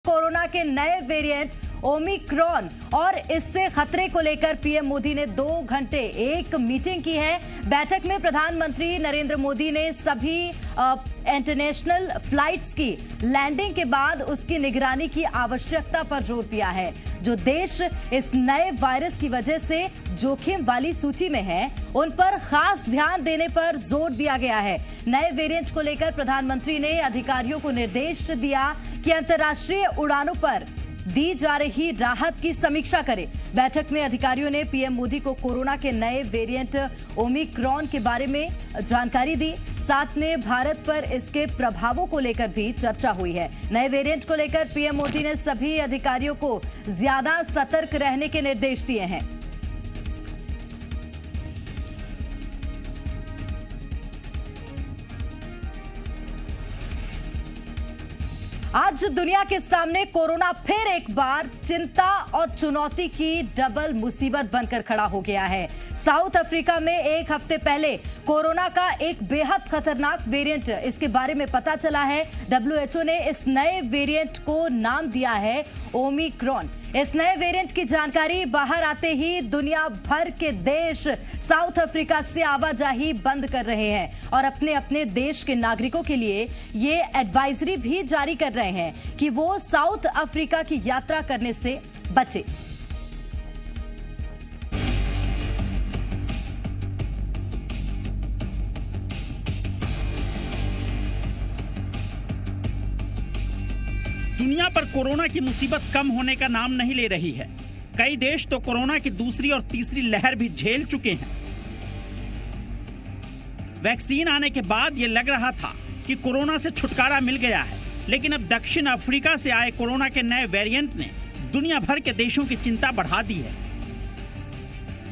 Corona के नए variant Omicron और इससे खतरे को लेकर पीएम मोदी ने 2 घंटे एक मीटिंग की है। बैठक में प्रधानमंत्री नरेंद्र मोदी ने सभी इंटरनेशनल फ्लाइट्स की लैंडिंग के बाद उसकी निगरानी की आवश्यकता पर जोर दिया है। जो देश इस नए वायरस की वजह से जोखिम वाली सूची में हैं, उन पर खास ध्यान देने पर जोर दिया गया है। नए वेरिएंट को लेकर प्रधानमंत्री ने अधिकारियों को निर्देश दिया कि अंतर्राष्ट्रीय उड़ानों पर दी जा रही राहत की समीक्षा करें। बैठक में अधिकारियों ने पीएम मोदी को कोरोना के नए वेरिएंट ओमिक्रॉन के बारे में जानकारी दी। साथ में भारत पर इसके प्रभावों को लेकर भी चर्चा हुई है। नए वेरिएंट को लेकर पीएम मोदी ने सभी अधिकारियों को ज्यादा सतर्क रहने के निर्देश दिए हैं। आज दुनिया के सामने कोरोना फिर एक बार चिंता और चुनौती की डबल मुसीबत बनकर खड़ा हो गया है। साउथ अफ्रीका में एक हफ्ते पहले कोरोना का एक बेहद खतरनाक वेरिएंट इसके बारे में पता चला है। WHO ने इस नए वेरिएंट को नाम दिया है ओमिक्रॉन। इस नए वेरिएंट की जानकारी बाहर आते ही दुनिया भर के देश साउथ अफ्रीका से आवाजाही बंद कर रहे हैं और अपने अपने देश के नागरिकों के लिए ये एडवाइजरी भी जारी कर रहे हैं कि वो साउथ अफ्रीका की यात्रा करने से बचे। दुनिया पर कोरोना की मुसीबत कम होने का नाम नहीं ले रही है। कई देश तो कोरोना की दूसरी और तीसरी लहर भी झेल चुके हैं। वैक्सीन आने के बाद ये लग रहा था कि कोरोना से छुटकारा मिल गया है, लेकिन अब दक्षिण अफ्रीका से आए कोरोना के नए वेरिएंट ने दुनिया भर के देशों की चिंता बढ़ा दी है।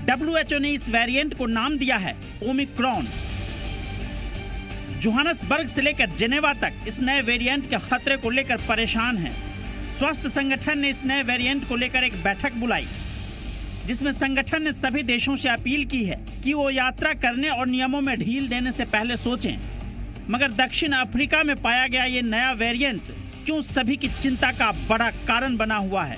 WHO ने इस वेरिएंट को नाम दिया है ओमिक्रॉन। जोहानसबर्ग से लेकर जेनेवा तक इस नए वेरिएंट के खतरे को लेकर परेशान हैं। स्वास्थ्य संगठन ने इस नए वेरिएंट को लेकर एक बैठक बुलाई, जिसमें संगठन ने सभी देशों से अपील की है कि वो यात्रा करने और नियमों में ढील देने से पहले सोचें। मगर दक्षिण अफ्रीका में पाया गया ये नया वेरिएंट क्यों सभी की चिंता का बड़ा कारण बना हुआ है।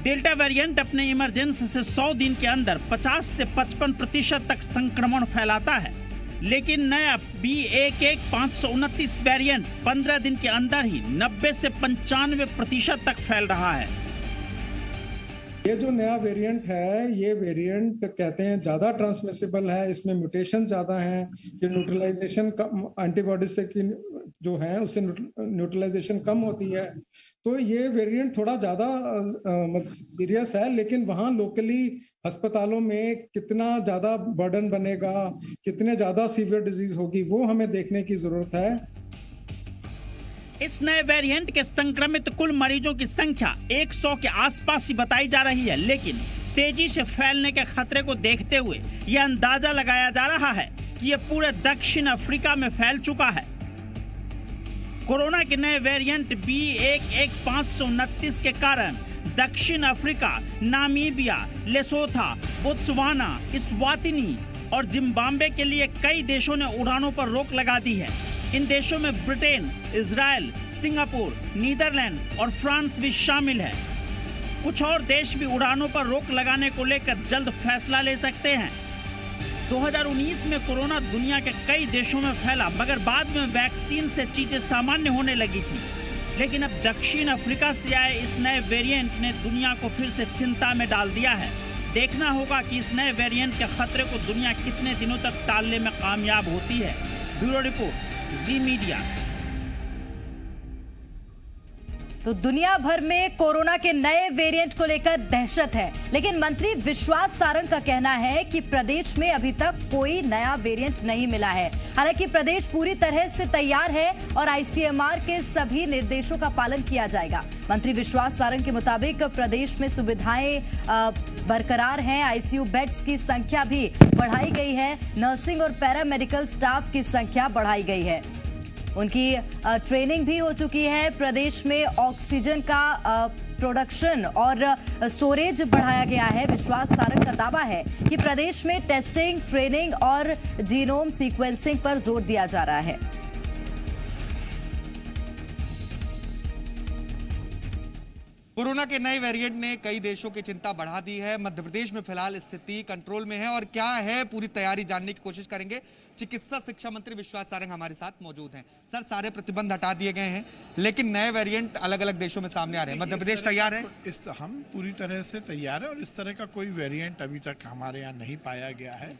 डेल्टा वेरिएंट अपने इमरजेंसी से 100 दिन के अंदर 50 से 55% तक संक्रमण फैलाता है, लेकिन नया B11529 वेरिएंट 15 दिन के अंदर ही 90 से 95% तक फैल रहा है। ये जो नया वेरिएंट है, ये वेरिएंट कहते हैं ज़्यादा ट्रांसमिसिबल है, इसमें म्यूटेशन ज़्यादा है, ये न्यूट्रलाइजेशन कम एंटीबॉडी से की जो है उससे न्यूट्रलाइजेशन कम होती है। तो ये वेरिएंट थोड़ा ज़्यादा सीरियस है, लेकिन वहाँ लोकली अस्पतालों में कितना ज़्यादा बर्डन बनेगा, कितने ज़्यादा सीवियर डिजीज होगी, वो हमें देखने की ज़रूरत है। इस नए वेरिएंट के संक्रमित कुल मरीजों की संख्या 100 के आसपास ही बताई जा रही है, लेकिन तेजी से फैलने के खतरे को देखते हुए यह अंदाजा लगाया जा रहा है कि यह पूरे दक्षिण अफ्रीका में फैल चुका है। कोरोना के नए वेरिएंट B11529 के कारण दक्षिण अफ्रीका, नामीबिया, लेसोथा, बोत्सवाना, इस्वातिनी और जिम्बाब्वे के लिए कई देशों ने उड़ानों पर रोक लगा दी है। इन देशों में ब्रिटेन, इजराइल, सिंगापुर, नीदरलैंड और फ्रांस भी शामिल है। कुछ और देश भी उड़ानों पर रोक लगाने को लेकर जल्द फैसला ले सकते हैं। 2019 में कोरोना दुनिया के कई देशों में फैला, मगर बाद में वैक्सीन से चीजें सामान्य होने लगी थी। लेकिन अब दक्षिण अफ्रीका से आए इस नए वेरिएंट ने दुनिया को फिर से चिंता में डाल दिया है। देखना होगा कि इस नए वेरिएंट के खतरे को दुनिया कितने दिनों तक टालने में कामयाब होती है। ब्यूरो रिपोर्ट, जी मीडिया। तो दुनिया भर में कोरोना के नए वेरिएंट को लेकर दहशत है, लेकिन मंत्री विश्वास सारंग का कहना है कि प्रदेश में अभी तक कोई नया वेरिएंट नहीं मिला है। हालांकि प्रदेश पूरी तरह से तैयार है और ICMR के सभी निर्देशों का पालन किया जाएगा। मंत्री विश्वास सारंग के मुताबिक प्रदेश में सुविधाएं बरकरार हैं। ICU बेड्स की संख्या भी बढ़ाई गई है। नर्सिंग और पैरामेडिकल स्टाफ की संख्या बढ़ाई गई है। उनकी ट्रेनिंग भी हो चुकी है। प्रदेश में ऑक्सीजन का प्रोडक्शन और स्टोरेज बढ़ाया गया है। विश्वास सारंग का दावा है कि प्रदेश में टेस्टिंग, ट्रेनिंग और जीनोम सीक्वेंसिंग पर जोर दिया जा रहा है। कोरोना के नए वेरिएंट ने कई देशों की चिंता बढ़ा दी है। मध्य प्रदेश में फिलहाल स्थिति कंट्रोल में है और क्या है पूरी तैयारी जानने की कोशिश करेंगे। चिकित्सा शिक्षा मंत्री विश्वास सारंग हमारे साथ मौजूद हैं। सर, सारे प्रतिबंध हटा दिए गए हैं लेकिन नए वेरिएंट अलग अलग देशों में सामने आ रहे हैं। मध्य प्रदेश तैयार है? हम पूरी तरह से तैयार है और इस तरह का कोई वेरिएंट अभी तक हमारे यहाँ नहीं पाया गया है।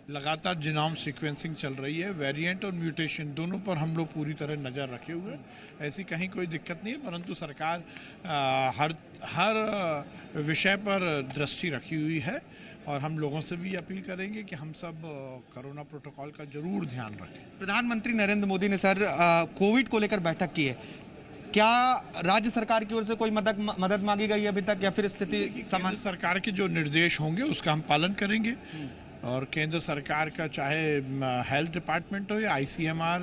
लगातार जीनोम सीक्वेंसिंग चल रही है। वेरिएंट और म्यूटेशन दोनों पर हम लोग पूरी तरह नज़र रखे हुए हैं। ऐसी कहीं कोई दिक्कत नहीं है, परंतु सरकार हर विषय पर दृष्टि रखी हुई है और हम लोगों से भी अपील करेंगे कि हम सब कोरोना प्रोटोकॉल का जरूर ध्यान रखें। प्रधानमंत्री नरेंद्र मोदी ने सर कोविड को लेकर बैठक की है। क्या राज्य सरकार की ओर से कोई मदद मांगी गई है अभी तक या फिर स्थिति समान? सरकार के जो निर्देश होंगे उसका हम पालन करेंगे और केंद्र सरकार का चाहे हेल्थ डिपार्टमेंट हो या ICMR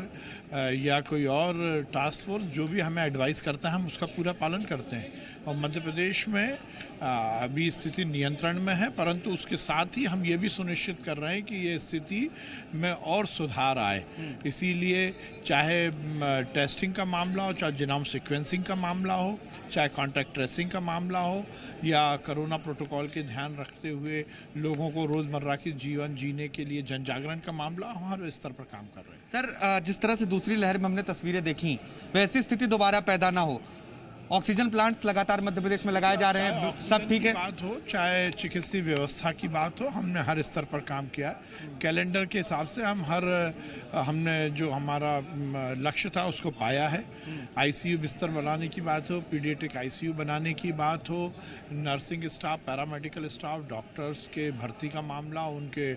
या कोई और टास्क फोर्स जो भी हमें एडवाइस करता है हम उसका पूरा पालन करते हैं। और मध्य प्रदेश में अभी स्थिति नियंत्रण में है, परंतु उसके साथ ही हम ये भी सुनिश्चित कर रहे हैं कि ये स्थिति में और सुधार आए। इसीलिए चाहे टेस्टिंग का मामला हो, चाहे जीनोम सीक्वेंसिंग का मामला हो, चाहे कॉन्टैक्ट ट्रेसिंग का मामला हो या कोरोना प्रोटोकॉल के ध्यान रखते हुए लोगों को रोज़मर्रा की जीवन जीने के लिए जन जागरण का मामला हो, हर स्तर पर काम कर रहे हैं। सर, जिस तरह से दूसरी लहर में हमने तस्वीरें देखी वैसी स्थिति दोबारा पैदा ना हो, ऑक्सीजन प्लांट्स लगातार मध्य प्रदेश में लगाए जा रहे हैं, सब ठीक है? बात हो चाहे चिकित्सीय व्यवस्था की बात हो, हमने हर स्तर पर काम किया। कैलेंडर के हिसाब से हमने जो हमारा लक्ष्य था उसको पाया है। ICU बिस्तर बनाने की बात हो, पीडियाट्रिक ICU बनाने की बात हो, nursing staff, paramedical staff, doctors के भर्ती का मामला, उनके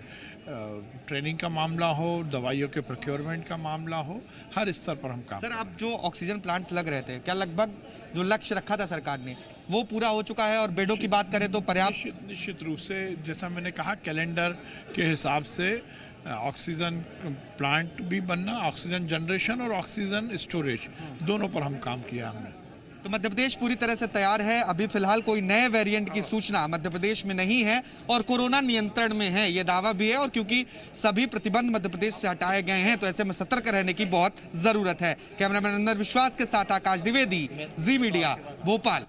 ट्रेनिंग का मामला हो, दवाइयों के प्रोक्योरमेंट का मामला हो, हर स्तर पर हम काम। सर, अब जो ऑक्सीजन प्लांट लग रहे थे, क्या लगभग जो लक्ष्य रखा था सरकार ने वो पूरा हो चुका है? और बेडों की बात करें तो पर्याप्त? निश्चित रूप से, जैसा मैंने कहा, कैलेंडर के हिसाब से ऑक्सीजन प्लांट भी बनना, ऑक्सीजन जनरेशन और ऑक्सीजन स्टोरेज दोनों पर हम काम किया हमने। तो मध्य प्रदेश पूरी तरह से तैयार है। अभी फिलहाल कोई नए वेरिएंट की सूचना मध्य प्रदेश में नहीं है और कोरोना नियंत्रण में है, ये दावा भी है। और क्योंकि सभी प्रतिबंध मध्य प्रदेश से हटाए गए हैं तो ऐसे में सतर्क रहने की बहुत जरूरत है। कैमरामैन अंदर विश्वास के साथ आकाश द्विवेदी, जी मीडिया, भोपाल।